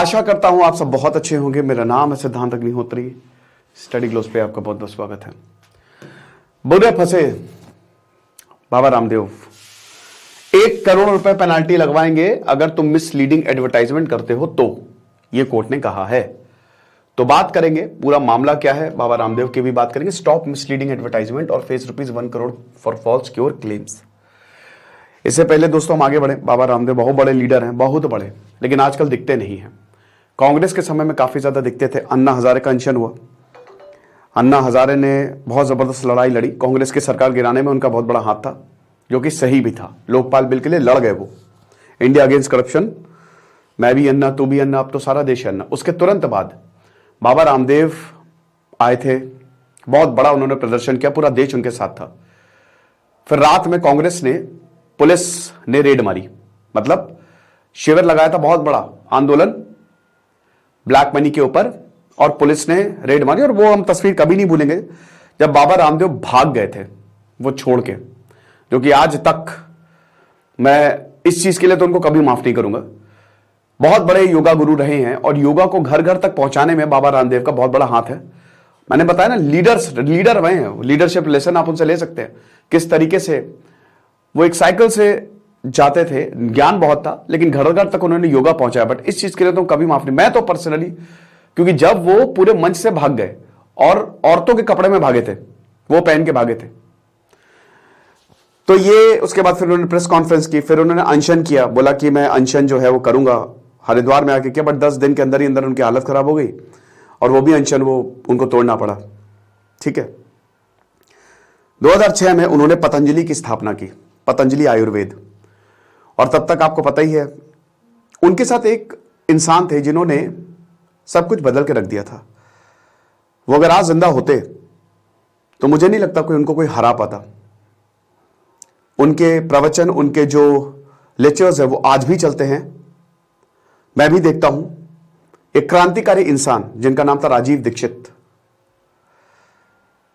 आशा करता हूं आप सब बहुत अच्छे होंगे। मेरा नाम है सिद्धांत अग्निहोत्री। स्टडी ग्लोस पे आपका बहुत बहुत स्वागत है। बुरे फंसे बाबा रामदेव 1 करोड़ रुपए पेनाल्टी लगवाएंगे अगर तुम मिसलीडिंग एडवर्टाइजमेंट करते हो तो, यह कोर्ट ने कहा है। तो बात करेंगे पूरा मामला क्या है, बाबा रामदेव की भी बात करेंगे। स्टॉप मिसलीडिंग एडवर्टाइजमेंट और face ₹1 crore for false cure claims. इससे पहले दोस्तों हम आगे बढ़े। बाबा रामदेव बहुत बड़े लीडर हैं, बहुत बड़े, लेकिन आजकल दिखते नहीं हैं। कांग्रेस के समय में काफी ज्यादा दिखते थे। अन्ना हजारे का अनशन हुआ, अन्ना हजारे ने बहुत जबरदस्त लड़ाई लड़ी। कांग्रेस की सरकार गिराने में उनका बहुत बड़ा हाथ था, जो कि सही भी था। लोकपाल बिल के लिए लड़ गए वो। इंडिया अगेंस्ट करप्शन, मैं भी अन्ना तू भी अन्ना, अब तो सारा देश अन्ना। उसके तुरंत बाद बाबा रामदेव आए थे, बहुत बड़ा उन्होंने प्रदर्शन किया, पूरा देश उनके साथ था। फिर रात में कांग्रेस ने, पुलिस ने रेड मारी, मतलब शिविर लगाया था, बहुत बड़ा आंदोलन ब्लैक मनी के ऊपर, और पुलिस ने रेड मारी। और वो हम तस्वीर कभी नहीं भूलेंगे जब बाबा रामदेव भाग गए थे वो छोड़ के, जो कि आज तक मैं इस चीज के लिए तो उनको कभी माफ नहीं करूंगा। बहुत बड़े योगा गुरु रहे हैं और योगा को घर घर तक पहुंचाने में बाबा रामदेव का बहुत बड़ा हाथ है। मैंने बताया ना, लीडर रहे हैं। लीडरशिप लेसन आप उनसे ले सकते हैं, किस तरीके से वो एक साइकिल से जाते थे। ज्ञान बहुत था, लेकिन घर घर तक उन्होंने योगा पहुंचाया। बट इस चीज के लिए तो कभी माफ नहीं, मैं तो पर्सनली, क्योंकि जब वो पूरे मंच से भाग गए और औरतों के कपड़े में भागे थे, वो पहन के भागे थे, तो ये उसके बाद फिर उन्होंने प्रेस कॉन्फ्रेंस की, फिर उन्होंने अनशन किया, बोला कि मैं अनशन जो है वो करूंगा। हरिद्वार में आके किया, बट 10 दिन के अंदर ही अंदर उनकी हालत खराब हो गई और वो भी अनशन वो उनको तोड़ना पड़ा। ठीक है। 2006 में उन्होंने पतंजलि की स्थापना की, पतंजलि आयुर्वेद। और तब तक आपको पता ही है, उनके साथ एक इंसान थे जिन्होंने सब कुछ बदल के रख दिया था। वो अगर आज जिंदा होते तो मुझे नहीं लगता उनको कोई हरा पाता। उनके प्रवचन, उनके जो लेक्चर्स है वो आज भी चलते हैं। मैं भी देखता हूं। एक क्रांतिकारी इंसान जिनका नाम था राजीव दीक्षित,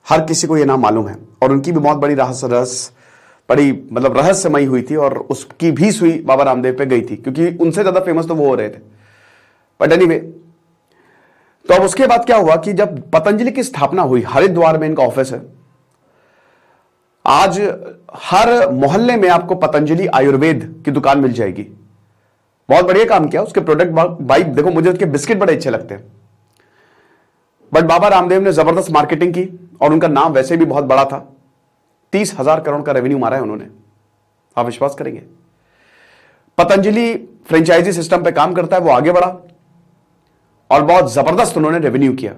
हर किसी को यह नाम मालूम है। और उनकी भी बहुत बड़ी बड़ी मतलब रहस्यमयी हुई थी, और उसकी भी सुई बाबा रामदेव पे गई थी, क्योंकि उनसे ज्यादा फेमस तो वो हो रहे थे। बट एनीवे, तो अब उसके बाद क्या हुआ कि जब पतंजलि की स्थापना हुई, हरिद्वार में इनका ऑफिस है। आज हर मोहल्ले में आपको पतंजलि आयुर्वेद की दुकान मिल जाएगी। बहुत बढ़िया काम किया। उसके प्रोडक्ट बाइक देखो, मुझे उसके बिस्किट बड़े अच्छे लगते हैं। बट बाबा रामदेव ने जबरदस्त मार्केटिंग की और उनका नाम वैसे भी बहुत बड़ा था। 30,000 करोड़ का रेवेन्यू मारा है उन्होंने, आप विश्वास करेंगे। पतंजलि फ्रेंचाइजी सिस्टम पे काम करता है, वो आगे बढ़ा और बहुत जबरदस्त उन्होंने रेवेन्यू किया।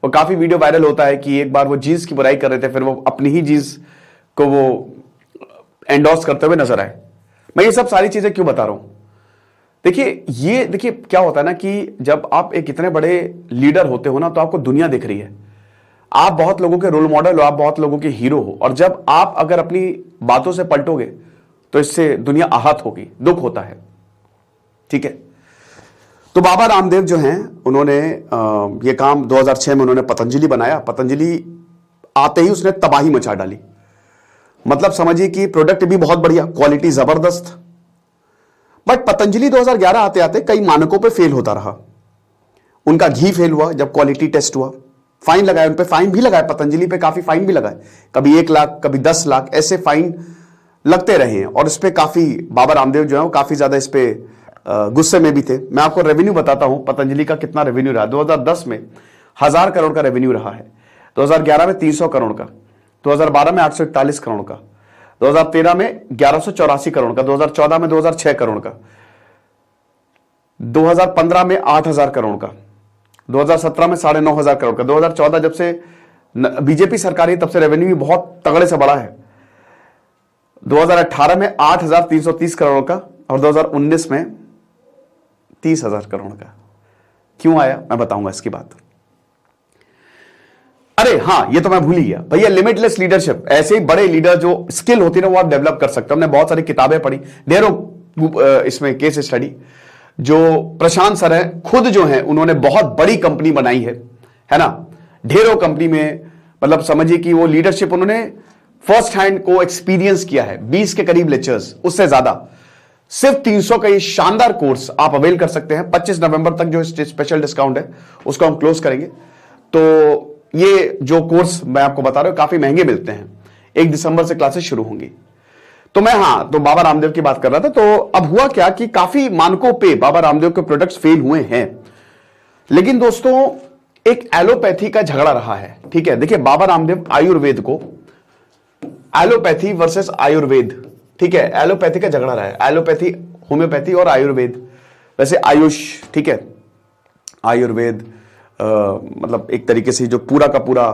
वो काफी वीडियो वायरल होता है कि एक बार वो जीन्स की बुराई कर रहे थे, फिर वो अपनी ही जीन्स को वो एंडोर्स करते हुए नजर आए। मैं ये सब सारी चीजें क्यों बता रहा हूं? देखिए क्या होता है ना कि जब आप एक इतने बड़े लीडर होते हो ना, तो आपको दुनिया दिख रही है। आप बहुत लोगों के रोल मॉडल हो, आप बहुत लोगों के हीरो हो, और जब आप अगर अपनी बातों से पलटोगे तो इससे दुनिया आहत होगी, दुख होता है। ठीक है। तो बाबा रामदेव जो हैं, उन्होंने ये काम 2006 में उन्होंने पतंजलि बनाया। पतंजलि आते ही उसने तबाही मचा डाली। मतलब समझिए कि प्रोडक्ट भी बहुत बढ़िया, क्वालिटी जबरदस्त। बट पतंजलि 2011 आते आते कई मानकों पे फेल होता रहा। उनका घी फेल हुआ जब क्वालिटी टेस्ट हुआ, फाइन लगाए, उन पे फाइन भी लगाए, पतंजलि पे काफी फाइन भी लगाए, कभी 1 लाख, कभी 10 लाख, ऐसे फाइन लगते रहे हैं। और इस पे काफी बाबा रामदेव जो है वो काफी ज्यादा इस पे गुस्से में भी थे। मैं आपको रेवेन्यू बताता हूं पतंजलि का कितना रेवेन्यू रहा। 2010 में 1000 करोड़ का रेवेन्यू रहा है, 2011 में 300 करोड़ का, 2012 में 841 करोड़ का, 2013 में 1184 करोड़ का, 2014 में 2006 करोड़ का, 2015 में 8000 करोड़ का, 2017 में 9,500 करोड़ का, 2014 जब से बीजेपी सरकार है तब से रेवेन्यू भी बहुत तगड़े से बढ़ा है। 2018 में 8,330 करोड़ का और 2019 में 30,000 करोड़ का। क्यों आया मैं बताऊंगा इसकी बात। अरे हाँ, ये तो मैं भूल ही गया भैया, लिमिटलेस लीडरशिप। ऐसे ही बड़े लीडर जो स्किल होती है ना, वो आप डेवलप कर सकते हो। हमने बहुत सारी किताबें पढ़ी, ढेरों इसमें केस स्टडी। जो प्रशांत सर है खुद जो है, उन्होंने बहुत बड़ी कंपनी बनाई है ना, ढेरों कंपनी में। मतलब समझिए कि वो लीडरशिप उन्होंने फर्स्ट हैंड को एक्सपीरियंस किया है। 20 के करीब लेक्चर्स, उससे ज्यादा सिर्फ 300 का ये शानदार कोर्स आप अवेल कर सकते हैं। 25 नवंबर तक जो स्पेशल डिस्काउंट है उसको हम क्लोज करेंगे। तो ये जो कोर्स मैं आपको बता रहा हूं काफी महंगे मिलते हैं। 1 दिसंबर से क्लासेस शुरू होंगी। तो मैं तो बाबा रामदेव की बात कर रहा था। तो अब हुआ क्या कि काफी मानकों पे बाबा रामदेव के प्रोडक्ट्स फेल हुए हैं। लेकिन दोस्तों एक एलोपैथी का झगड़ा रहा है। ठीक है, देखिए बाबा रामदेव आयुर्वेद को, एलोपैथी वर्सेस आयुर्वेद, ठीक है, एलोपैथी का झगड़ा रहा है। एलोपैथी, होम्योपैथी और आयुर्वेद, वैसे आयुष, ठीक है, आयुर्वेद मतलब एक तरीके से जो पूरा का पूरा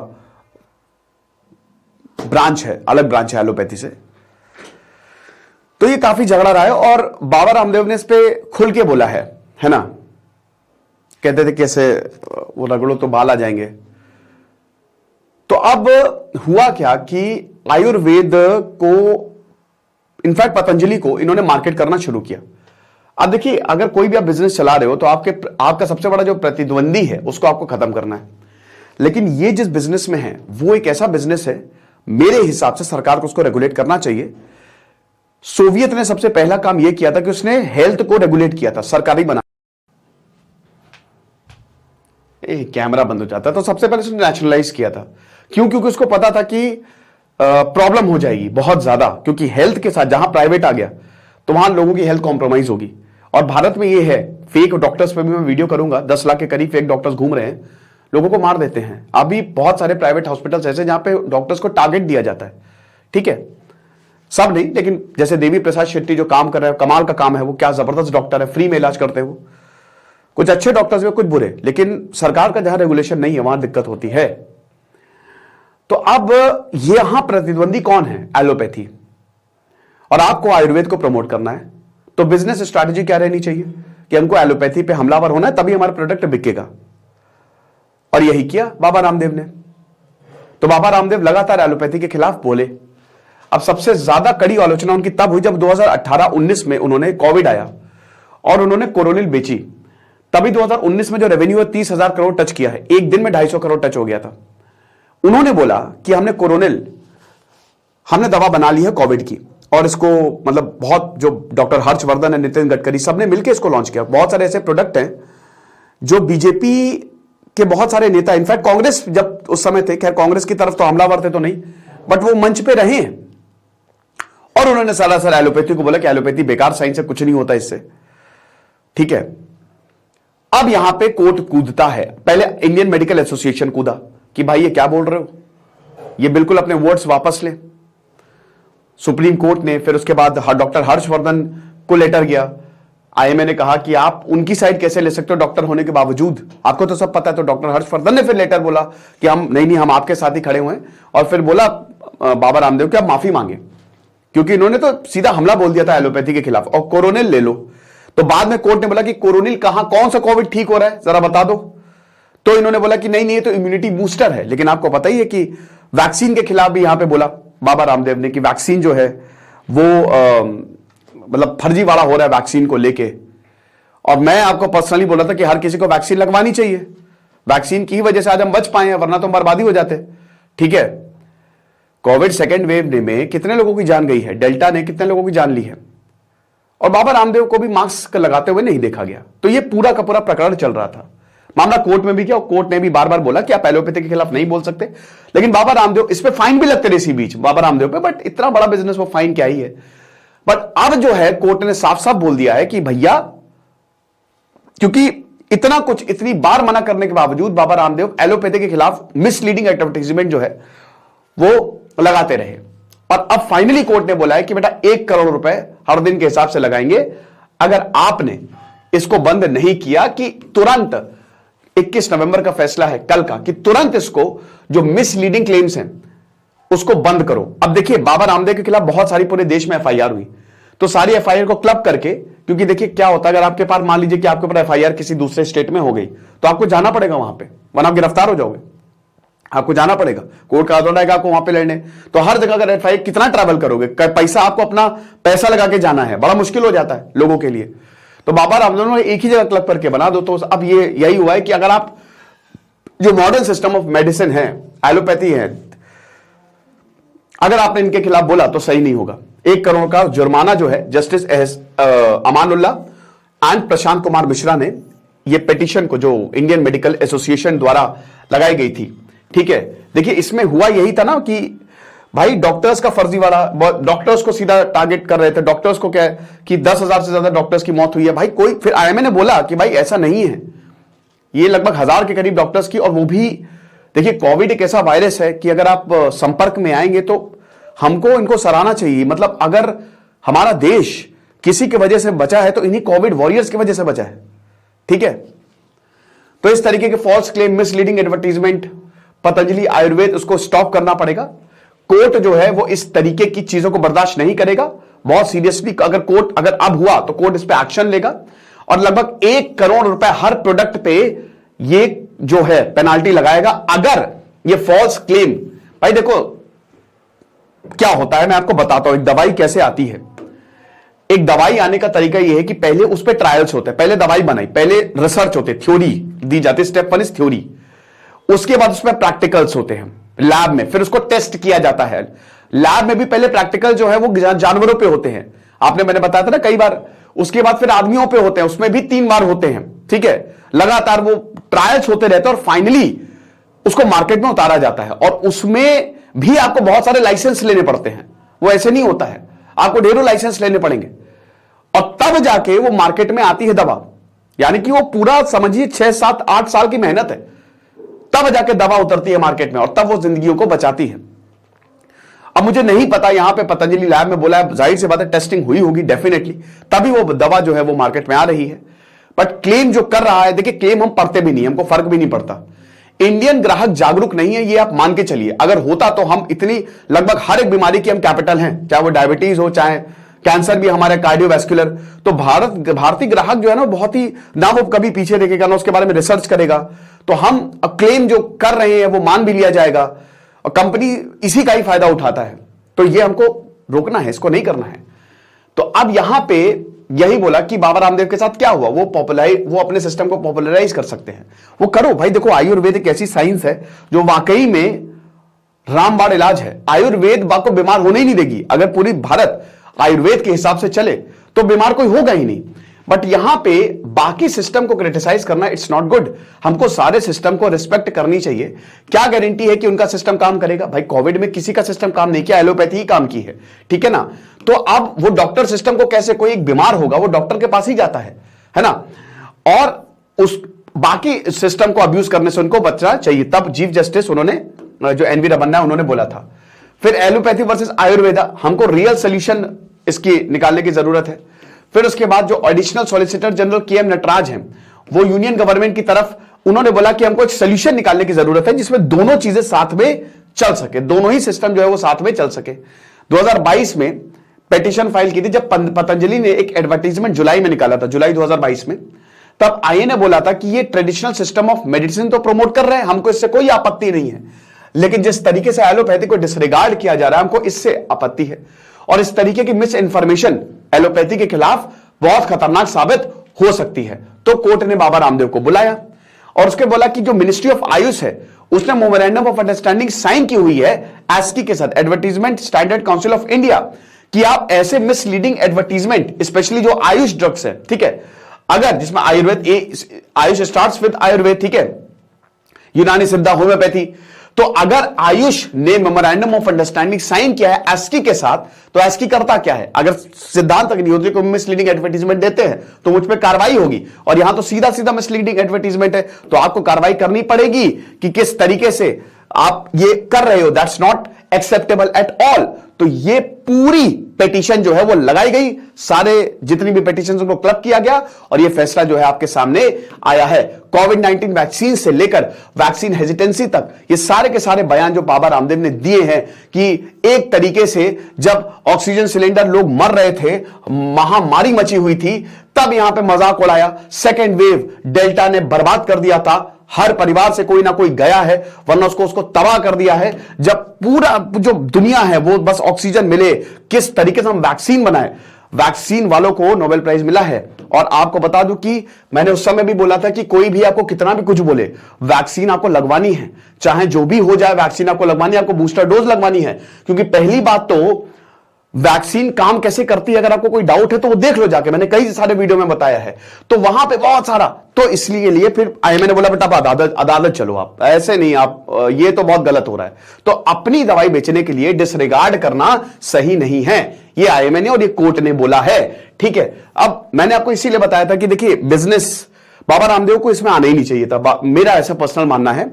ब्रांच है, अलग ब्रांच है एलोपैथी से। तो ये काफी झगड़ा रहा है और बाबा रामदेव ने इस पे खुल के बोला है ना। कहते थे कैसे वो रगड़ो तो बाल आ जाएंगे। तो अब हुआ क्या कि आयुर्वेद को, इनफैक्ट पतंजलि को इन्होंने मार्केट करना शुरू किया। अब देखिए अगर कोई भी आप बिजनेस चला रहे हो तो आपका सबसे बड़ा जो प्रतिद्वंदी है उसको आपको खत्म करना है। लेकिन ये जिस बिजनेस में है वो एक ऐसा बिजनेस है, मेरे हिसाब से सरकार को उसको रेगुलेट करना चाहिए। सोवियत ने सबसे पहला काम यह किया था कि उसने हेल्थ को रेगुलेट किया था, सरकारी बना। कैमरा बंद हो जाता, तो सबसे पहले उसने नेशनलाइज किया था। क्यों? क्योंकि उसको पता था कि प्रॉब्लम हो जाएगी बहुत ज्यादा, क्योंकि हेल्थ के साथ जहां प्राइवेट आ गया तो वहां लोगों की हेल्थ कॉम्प्रोमाइज होगी। और भारत में ये है, फेक डॉक्टर्स पे भी मैं वीडियो करूंगा, 10 लाख के करीब फेक डॉक्टर्स घूम रहे हैं, लोगों को मार देते हैं। अभी बहुत सारे प्राइवेट हॉस्पिटल्स ऐसे जहां पे डॉक्टर्स को टारगेट दिया जाता है। ठीक है, सब नहीं, लेकिन जैसे देवी प्रसाद शेट्टी जो काम कर रहे हैं, कमाल का काम है वो, क्या जबरदस्त डॉक्टर है, फ्री में इलाज करते हैं वो। कुछ अच्छे डॉक्टर्स में कुछ बुरे, लेकिन सरकार का जहां रेगुलेशन नहीं है वहां दिक्कत होती है। तो अब यहां प्रतिद्वंदी कौन है? एलोपैथी। और आपको आयुर्वेद को प्रमोट करना है, तो बिजनेस स्ट्रैटेजी क्या रहनी चाहिए कि हमको एलोपैथी पे हमलावर होना है, तभी हमारा प्रोडक्ट बिकेगा। और यही किया बाबा रामदेव ने। तो बाबा रामदेव लगातार एलोपैथी के खिलाफ बोले। अब सबसे ज्यादा कड़ी आलोचना उनकी तब हुई जब 2018-19 में उन्होंने कोविड आया और उन्होंने कोरोनिल बेची। तभी 2019 में जो रेवेन्यू है 30,000 करोड़ टच किया है, एक दिन में 250 करोड़ टच हो गया था। उन्होंने बोला कि हमने कोरोनिल, हमने दवा बना ली है कोविड की, और इसको मतलब बहुत, जो डॉक्टर हर्षवर्धन है, नितिन गडकरी, सबने मिलकर इसको लॉन्च किया। बहुत सारे ऐसे प्रोडक्ट हैं जो बीजेपी के बहुत सारे नेता, इनफैक्ट कांग्रेस जब उस समय थे, खैर कांग्रेस की तरफ तो हमलावर थे तो नहीं, बट वो मंच पे रहे हैं। और उन्होंने सरासर एलोपैथी को बोला कि एलोपैथी बेकार साइंस है, कुछ नहीं होता इससे। ठीक है, अब यहां पे कोर्ट कूदता है। पहले इंडियन मेडिकल एसोसिएशन कूदा कि भाई ये क्या बोल रहे हो, ये बिल्कुल अपने वर्ड्स वापस ले। सुप्रीम कोर्ट ने, फिर उसके बाद डॉक्टर हर्षवर्धन को लेटर गया। आईएमए ने कहा कि आप उनकी साइड कैसे ले सकते हो डॉक्टर होने के बावजूद, आपको तो सब पता है। तो डॉक्टर हर्षवर्धन ने फिर लेटर बोला कि हम नहीं, हम आपके साथ ही खड़े हुए हैं। और फिर बोला बाबा रामदेव कि आप माफी मांगे, क्योंकि इन्होंने तो सीधा हमला बोल दिया था एलोपैथी के खिलाफ। और कोरोनिल ले लो, तो बाद में कोर्ट ने बोला कि कोरोनिल कहां, कौन सा कोविड ठीक हो रहा है जरा बता दो। तो इन्होंने बोला कि नहीं ये तो इम्यूनिटी बूस्टर है। लेकिन आपको पता ही है कि वैक्सीन के खिलाफ भी यहां पे बोला बाबा रामदेव ने कि वैक्सीन जो है वो मतलब फर्जीवाड़ा हो रहा है वैक्सीन को लेके। और मैं आपको पर्सनली बोला था कि हर किसी को वैक्सीन लगवानी चाहिए। वैक्सीन की ही वजह से आज हम बच पाए हैं, वरना तो हम बर्बादी हो जाते। ठीक है, कोविड सेकेंड वेव में कितने लोगों की जान गई है, डेल्टा ने कितने लोगों की जान ली है, और बाबा रामदेव को भी मास्क लगाते हुए नहीं देखा गया। तो ये पूरा का पूरा प्रकरण चल रहा था। मामला कोर्ट में भी किया और कोर्ट ने भी बार बार बोला कि आप एलोपैथी के खिलाफ नहीं बोल सकते। लेकिन बाबा रामदेव, इस पे फाइन भी लगते रहे इसी बीच बाबा रामदेव पे, बट इतना बड़ा बिजनेस वो फाइन क्या ही है। बट अब जो है कोर्ट ने साफ साफ बोल दिया है कि भैया, क्योंकि इतना कुछ, इतनी बार मना करने के बावजूद बाबा रामदेव एलोपैथी के खिलाफ मिसलीडिंग एडवर्टाइजमेंट जो है वो लगाते रहे। और अब फाइनली कोर्ट ने बोला है कि बेटा 1 करोड़ रुपए हर दिन के हिसाब से लगाएंगे अगर आपने इसको बंद नहीं किया, कि तुरंत 21 नवंबर का फैसला है कल का, कि तुरंत इसको जो मिसलीडिंग क्लेम्स हैं उसको बंद करो। अब देखिए बाबा रामदेव के खिलाफ बहुत सारी पूरे देश में एफआईआर हुई, तो सारी एफआईआर को क्लब करके, क्योंकि देखिए क्या होता है, अगर आपके पास मान लीजिए कि आपके ऊपर एफआईआर किसी दूसरे स्टेट में हो गई तो आपको जाना पड़ेगा वहां पे, वरना आप गिरफ्तार हो जाओगे। आपको जाना पड़ेगा, कोर्ट का ऑर्डर आएगा आपको वहां पे लड़ने। तो हर जगह अगर एफआईआर, कितना ट्रैवल करोगे, पैसा आपको अपना पैसा लगा के जाना है, बड़ा मुश्किल हो जाता है लोगों के लिए। तो बाबा रामदेव ने एक ही जगह क्लब करके बना दो। तो अब ये यही हुआ है कि अगर आप जो मॉडर्न सिस्टम ऑफ मेडिसिन है, एलोपैथी है, अगर आपने इनके खिलाफ बोला तो सही नहीं होगा। 1 करोड़ का जुर्माना जो है जस्टिस अमानुल्लाह एंड प्रशांत कुमार मिश्रा ने ये पिटीशन को जो इंडियन मेडिकल एसोसिएशन द्वारा लगाई गई थी, ठीक है। देखिए इसमें हुआ यही था ना कि भाई डॉक्टर्स का फर्जीवाड़ा, डॉक्टर्स को सीधा टारगेट कर रहे थे। डॉक्टर्स को क्या है कि 10,000 से ज्यादा डॉक्टर्स की मौत हुई है भाई। कोई फिर आईएमए ने बोला कि भाई ऐसा नहीं है, ये लगभग 1000 के करीब डॉक्टर्स की, और वो भी देखिए कोविड एक ऐसा वायरस है कि अगर आप संपर्क में आएंगे तो हमको इनको सराहना चाहिए। मतलब अगर हमारा देश किसी की वजह से बचा है तो इन्हीं कोविड वॉरियर्स की वजह से बचा है, ठीक है। तो इस तरीके के false claim, misleading advertisement, Patanjali Ayurved उसको स्टॉप करना पड़ेगा। कोर्ट जो है वो इस तरीके की चीजों को बर्दाश्त नहीं करेगा, बहुत सीरियसली। अगर अब हुआ तो कोर्ट इस पे एक्शन लेगा, और लगभग 1 करोड़ रुपए हर प्रोडक्ट पे ये जो है पेनाल्टी लगाएगा अगर ये फॉल्स क्लेम। भाई देखो क्या होता है, मैं आपको बताता हूं एक दवाई कैसे आती है। एक दवाई आने का तरीका यह है कि पहले उस पर ट्रायल्स होते हैं, पहले दवाई बनाई, पहले रिसर्च होते, थ्योरी दी जाती है, स्टेप 1 इज थ्योरी। उसके बाद उसमें प्रैक्टिकल्स होते हैं लैब में, फिर उसको टेस्ट किया जाता है। लैब में भी पहले प्रैक्टिकल जो है वो जानवरों पे होते हैं, मैंने बताया था ना कई बार। उसके बाद फिर आदमियों पे होते हैं, उसमें भी 3 बार होते हैं, ठीक है। लगातार वो ट्रायल्स होते रहते हैं और फाइनली उसको मार्केट में उतारा जाता है। और उसमें भी आपको बहुत सारे लाइसेंस लेने पड़ते हैं, वो ऐसे नहीं होता है, आपको ढेरों लाइसेंस लेने पड़ेंगे और तब जाके वो मार्केट में आती है दवा। यानी कि वो पूरा समझिए 6, 7, 8 साल की मेहनत है, तब जाके दवा उतरती है मार्केट में और तब वो जिंदगियों को बचाती है। अब मुझे नहीं पता, यहां पे पतंजलि लैब में बोला है, जाहिर सी बात है टेस्टिंग हुई होगी डेफिनेटली, तभी वो दवा जो है वो मार्केट में आ रही है। बट क्लेम जो कर रहा है, देखिए क्लेम हम पढ़ते भी नहीं, हमको फर्क भी नहीं पड़ता। इंडियन ग्राहक जागरूक नहीं है, ये आप मान के चलिए। अगर होता तो हम इतनी लगभग हर एक बीमारी की हम कैपिटल हैं, चाहे वो डायबिटीज हो, चाहे कैंसर भी हमारे कार्डियोवैस्कुलर। तो भारतीय ग्राहक जो है ना बहुत ही ना, वो कभी पीछे देखेगा ना उसके बारे में रिसर्च करेगा। तो हम क्लेम जो कर रहे हैं वो मान भी लिया जाएगा और कंपनी इसी का ही फायदा उठाता है। तो ये हमको रोकना है, इसको नहीं करना है। तो अब यहां पे यही बोला कि बाबा रामदेव के साथ क्या हुआ, वो अपने सिस्टम को पॉपुलराइज कर सकते हैं, वो करो भाई। देखो आयुर्वेद एक ऐसी साइंस है जो वाकई में रामबाण इलाज है। आयुर्वेद को बीमार होने ही नहीं देगी। अगर पूरी भारत आयुर्वेद के हिसाब से चले तो बीमार कोई होगा ही नहीं। बट यहां पे बाकी सिस्टम को क्रिटिसाइज करना इट्स नॉट गुड। हमको सारे सिस्टम को रिस्पेक्ट करनी चाहिए। क्या गारंटी है कि उनका सिस्टम काम करेगा? भाई कोविड में किसी का सिस्टम काम नहीं किया, एलोपैथी ही काम की है, ठीक है ना। तो अब वो डॉक्टर सिस्टम को कैसे, कोई एक बीमार होगा वो डॉक्टर के पास ही जाता है ना। और उस बाकी सिस्टम को अब्यूज करने से उनको बचना चाहिए। तब चीफ जस्टिस उन्होंने जो एनवी रमन्ना उन्होंने बोला था। फिर एलोपैथी वर्सेस आयुर्वेदा, हमको रियल सोल्यूशन इसकी निकालने की जरूरत है। फिर उसके बाद जो additional solicitor general K M. Nataraj हैं, वो यूनियन गवर्नमेंट की तरफ उन्होंने बोला कि हमको एक सोल्यूशन निकालने की जरूरत है जिसमें दोनों चीजें साथ में चल सके, दोनों ही सिस्टम जो है वो साथ में चल सके। 2022 में पिटीशन फाइल की थी जब पतंजलि ने एक एडवर्टीजमेंट जुलाई में निकाला था, जुलाई 2022 में। तब आईए ने बोला था कि ये ट्रेडिशनल सिस्टम ऑफ मेडिसिन तो प्रमोट कर रहे हैं, हमको इससे कोई आपत्ति नहीं है, लेकिन जिस तरीके से एलोपैथी को डिसरिगार्ड किया जा रहा है हमको इससे आपत्ति है। और इस तरीके की मिस इंफॉर्मेशन एलोपैथी के खिलाफ बहुत खतरनाक साबित हो सकती है। तो कोर्ट ने बाबा रामदेव को बुलाया और उसके बोला कि जो मिनिस्ट्री ऑफ आयुष है उसने मेमोरेंडम ऑफ अंडरस्टैंडिंग साइन की हुई है एस्की के साथ, advertisement standard council of India, कि आप ऐसे मिसलीडिंग एडवर्टीजमेंट, स्पेशली जो आयुष ड्रग्स है, ठीक है, अगर जिसमें आयुष स्टार्ट्स विद आयुर्वेद, ठीक है, यूनानी, सिद्धा, होम्योपैथी, तो अगर आयुष ने मेमोरेंडम ऑफ अंडरस्टैंडिंग साइन किया है एस्की के साथ, तो एस्की करता क्या है? अगर सिद्धांत अग्निहोत्री को मिसलीडिंग एडवर्टीजमेंट देते हैं तो मुझ पर कार्रवाई होगी, और यहां तो सीधा सीधा मिसलीडिंग एडवर्टीजमेंट है, तो आपको कार्रवाई करनी पड़ेगी कि किस तरीके से आप ये कर रहे हो। That's not acceptable at all. तो ये पूरी पिटीशन जो है वो लगाई गई, सारे जितनी भी पिटीशन उनको क्लब किया गया और ये फैसला जो है आपके सामने आया है। कोविड-19 वैक्सीन से लेकर वैक्सीन हेजिटेंसी तक ये सारे के सारे बयान जो बाबा रामदेव ने दिए हैं कि एक तरीके से जब ऑक्सीजन सिलेंडर लोग मर रहे थे, महामारी मची हुई थी, तब यहां पे मजाक उड़ाया। सेकेंड वेव डेल्टा ने बर्बाद कर दिया था, हर परिवार से कोई ना कोई गया है, वरना उसको तबाह कर दिया है। जब पूरा जो दुनिया है वो बस ऑक्सीजन मिले, किस तरीके से हम वैक्सीन बनाए, वैक्सीन वालों को नोबेल प्राइज मिला है। और आपको बता दूं कि मैंने उस समय भी बोला था कि कोई भी आपको कितना भी कुछ बोले, वैक्सीन आपको लगवानी है, चाहे जो भी हो जाए, वैक्सीन आपको लगवानी है, आपको बूस्टर डोज लगवानी है। क्योंकि पहली बात तो वैक्सीन काम कैसे करती है, अगर आपको कोई डाउट है तो वो देख लो जाके, मैंने कई सारे वीडियो में बताया है, तो वहां पे बहुत सारा। तो इसलिए लिए फिर मैंने बोला बेटा अदालत चलो, आप ऐसे नहीं, आप ये तो बहुत गलत हो रहा है। तो अपनी दवाई बेचने के लिए डिसरिगार्ड करना सही नहीं है, ये आईएमए ने और ये कोर्ट ने बोला है। ठीक है, अब मैंने आपको इसीलिए बताया था कि देखिए बिजनेस बाबा रामदेव को इसमें आना ही नहीं चाहिए था। मेरा ऐसा पर्सनल मानना है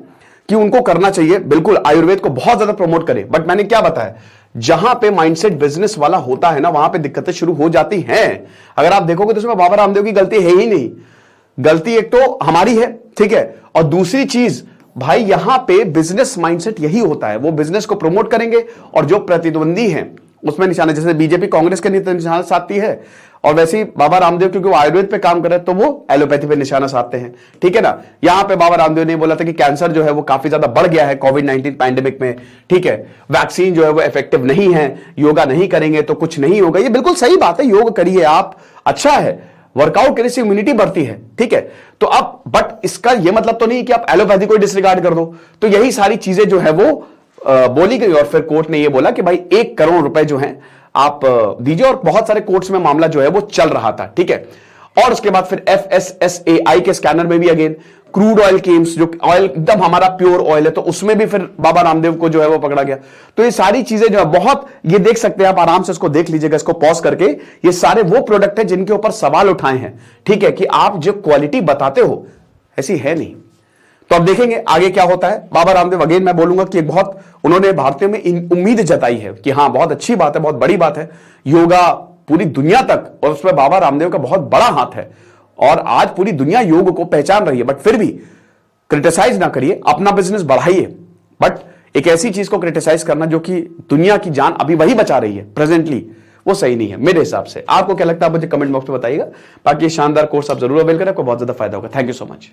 कि उनको करना चाहिए, बिल्कुल आयुर्वेद को बहुत ज्यादा प्रमोट करें, बट मैंने क्या बताया, जहां पे माइंडसेट बिजनेस वाला होता है ना, वहां पे दिक्कतें शुरू हो जाती हैं। अगर आप देखोगे तो इसमें बाबा रामदेव की गलती है ही नहीं। गलती एक तो हमारी है, ठीक है, और दूसरी चीज भाई यहां पे बिजनेस माइंडसेट यही होता है, वो बिजनेस को प्रमोट करेंगे और जो प्रतिद्वंदी हैं उसमें निशाना, जैसे बीजेपी कांग्रेस के निशाना साधती है, और वैसे ही बाबा रामदेव क्योंकि वो आयुर्वेद पे काम कर रहे हैं तो वो एलोपैथी पे निशाना साधते हैं। ठीक है ना, यहां पे बाबा रामदेव ने बोला था कि कैंसर जो है वो काफी ज्यादा बढ़ गया है कोविड-19 पैंडेमिक में। ठीक है, वैक्सीन जो है वो इफेक्टिव नहीं है, योगा नहीं करेंगे तो कुछ नहीं होगा। ये बिल्कुल सही बात है, योग करिए आप, अच्छा है, वर्कआउट करने से इम्यूनिटी बढ़ती है। ठीक है, तो अब बट इसका यह मतलब तो नहीं कि आप एलोपैथी को डिसरिगार्ड कर दो। तो यही सारी चीजें जो है वो बोली गई, और फिर कोर्ट ने यह बोला कि भाई 1 करोड़ रुपए जो है आप दीजिए, और बहुत सारे कोर्ट्स में मामला जो है वो चल रहा था। ठीक है, और उसके बाद फिर FSSAI के स्कैनर में भी अगेन क्रूड ऑयल केम्स, जो ऑयल एकदम हमारा प्योर ऑयल है, तो उसमें भी फिर बाबा रामदेव को जो है वो पकड़ा गया। तो ये सारी चीजें जो है बहुत, ये देख सकते हैं आप, आराम से इसको देख लीजिएगा, इसको पॉज करके। ये सारे वो प्रोडक्ट है जिनके ऊपर सवाल उठाए हैं। ठीक है, कि आप जो क्वालिटी बताते हो ऐसी है नहीं। तो अब देखेंगे आगे क्या होता है। बाबा रामदेव अगेन मैं बोलूंगा कि एक बहुत उन्होंने भारतीयों में उम्मीद जताई है कि हाँ बहुत अच्छी बात है, बहुत बड़ी बात है, योगा पूरी दुनिया तक, और उसमें बाबा रामदेव का बहुत बड़ा हाथ है, और आज पूरी दुनिया योग को पहचान रही है। बट फिर भी क्रिटिसाइज ना करिए, अपना बिजनेस बढ़ाइए, बट एक ऐसी चीज को क्रिटिसाइज करना जो कि दुनिया की जान अभी वही बचा रही है प्रेजेंटली, वो सही नहीं है मेरे हिसाब से। आपको क्या लगता है आप मुझे कमेंट बॉक्स में बताइएगा। बाकी शानदार कोर्स आप जरूर अवेल करें, आपको बहुत ज्यादा फायदा होगा। Thank you so much.